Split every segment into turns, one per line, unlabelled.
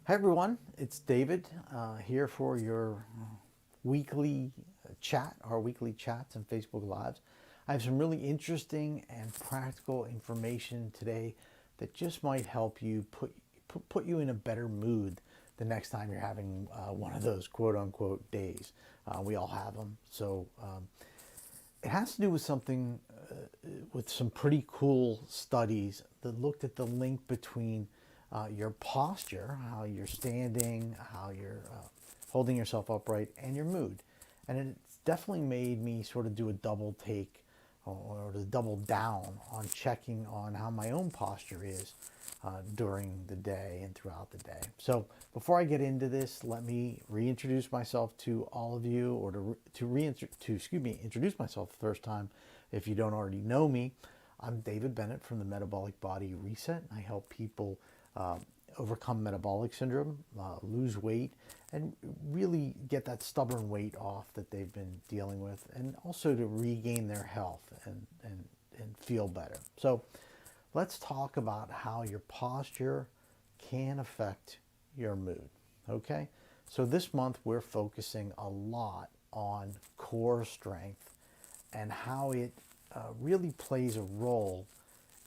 Hi everyone, it's David here for your weekly chat, our weekly chats and Facebook Lives. I have some really interesting and practical information today that just might help you put you in a better mood the next time you're having one of those quote unquote days. We all have them. It has to do with something with some pretty cool studies that looked at the link between your posture, how you're standing, how you're holding yourself upright, and your mood. And it's definitely made me sort of do a double take or to double down on checking on how my own posture is during the day and throughout the day. So before I get into this, let me reintroduce myself to all of you, or introduce myself the first time if you don't already know me. I'm David Bennett from the Metabolic Body Reset. I help people overcome metabolic syndrome, lose weight, and really get that stubborn weight off that they've been dealing with, and also to regain their health and feel better. So let's talk about how your posture can affect your mood. Okay? So this month we're focusing a lot on core strength and how it really plays a role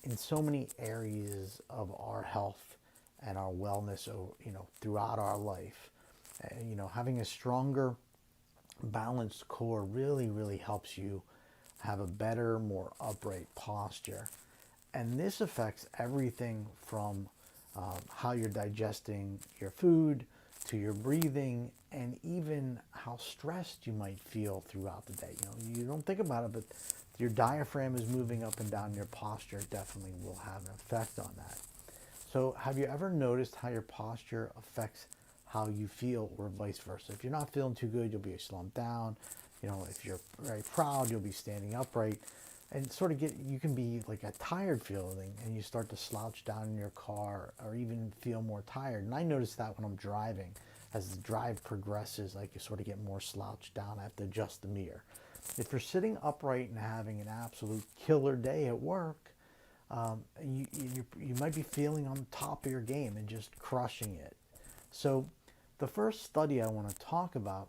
in so many areas of our health and our wellness, throughout our life. Having a stronger, balanced core really helps you have a better, more upright posture. And this affects everything from how you're digesting your food to your breathing, and even how stressed you might feel throughout the day. You don't think about it, but your diaphragm is moving up and down. Your posture definitely will have an effect on that. So have you ever noticed how your posture affects how you feel, or vice versa? If you're not feeling too good, you'll be slumped down. If you're very proud, you'll be standing upright, and you can be like a tired feeling, and you start to slouch down in your car, or even feel more tired. And I notice that when I'm driving, as the drive progresses, I can sort of get more slouched down. I have to adjust the mirror. If you're sitting upright and having an absolute killer day at work, you might be feeling on the top of your game and just crushing it. So the first study I want to talk about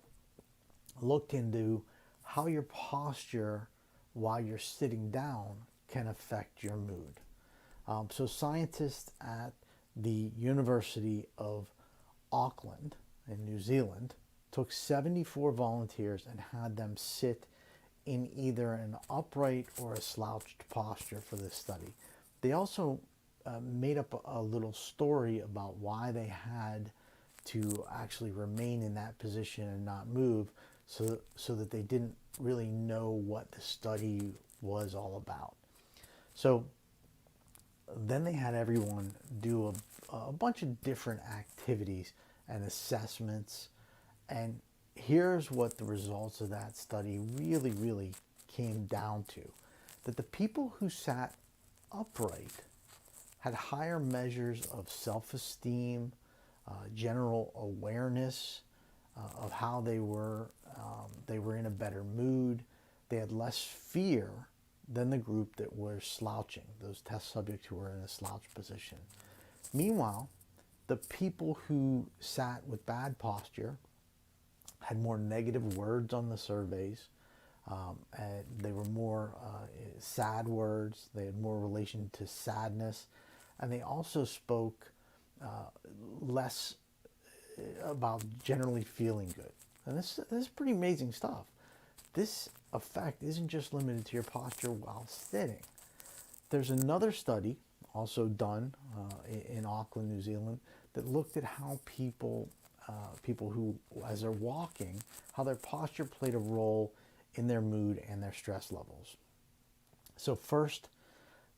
looked into how your posture while you're sitting down can affect your mood. So scientists at the University of Auckland in New Zealand took 74 volunteers and had them sit in either an upright or a slouched posture for this study. They also made up a little story about why they had to actually remain in that position and not move, so that they didn't really know what the study was all about. So then they had everyone do a bunch of different activities and assessments. And here's what the results of that study really came down to: that the people who sat upright had higher measures of self-esteem, general awareness of how they were. They were in a better mood. They had less fear than the group that were slouching, those test subjects who were in a slouch position. Meanwhile, the people who sat with bad posture had more negative words on the surveys. And they were more sad words. They had more relation to sadness. And they also spoke less about generally feeling good. And this is pretty amazing stuff. This effect isn't just limited to your posture while sitting. There's another study also done in Auckland, New Zealand, that looked at how people who, as they're walking, how their posture played a role in their mood and their stress levels. So first,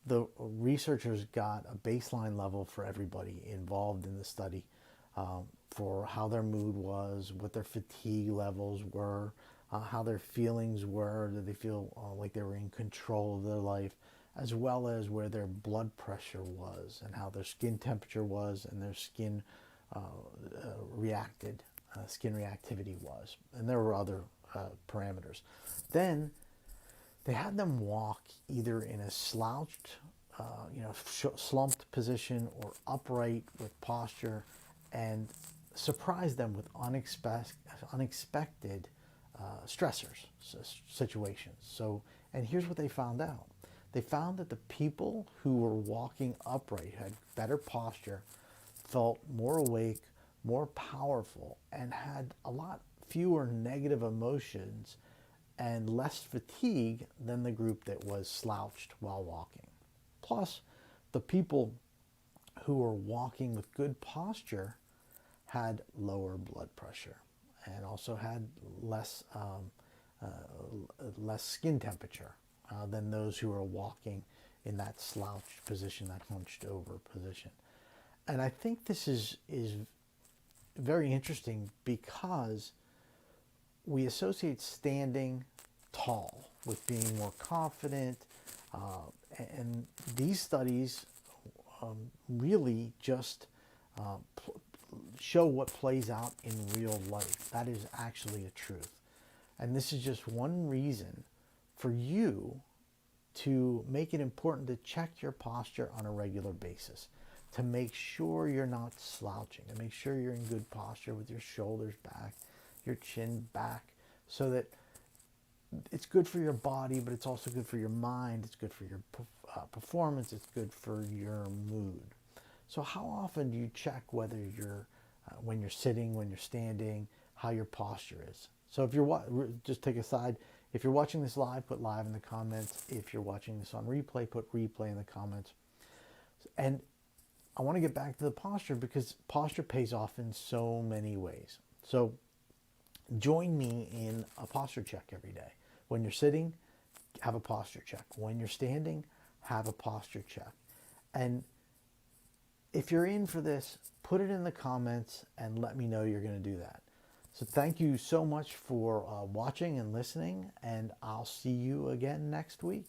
the researchers got a baseline level for everybody involved in the study, for how their mood was, what their fatigue levels were, how their feelings were. Did they feel like they were in control of their life, as well as where their blood pressure was, and how their skin temperature was, and their skin skin reactivity was. And there were other parameters. Then they had them walk either in a slouched, slumped position, or upright with posture, and surprise them with unexpected stressors, situations. So, and here's what they found out. They found that the people who were walking upright, who had better posture, felt more awake, more powerful, and had a lot fewer negative emotions and less fatigue than the group that was slouched while walking. Plus, the people who were walking with good posture had lower blood pressure and also had less skin temperature than those who were walking in that slouched position, that hunched over position. And I think this is very interesting because we associate standing tall with being more confident, and these studies really just show what plays out in real life. That is actually a truth. And this is just one reason for you to make it important to check your posture on a regular basis, to make sure you're not slouching, to make sure you're in good posture with your shoulders back, your chin back, so that it's good for your body, but it's also good for your mind, it's good for your performance, it's good for your mood. So how often do you check whether you're, when you're sitting, when you're standing, how your posture is? So if you're, just take a side, if you're watching this live, put live in the comments. If you're watching this on replay, put replay in the comments. And I want to get back to the posture because posture pays off in so many ways. So join me in a posture check every day. When you're sitting, have a posture check. When you're standing, have a posture check. And if you're in for this, put it in the comments and let me know you're going to do that. So thank you so much for watching and listening, and I'll see you again next week.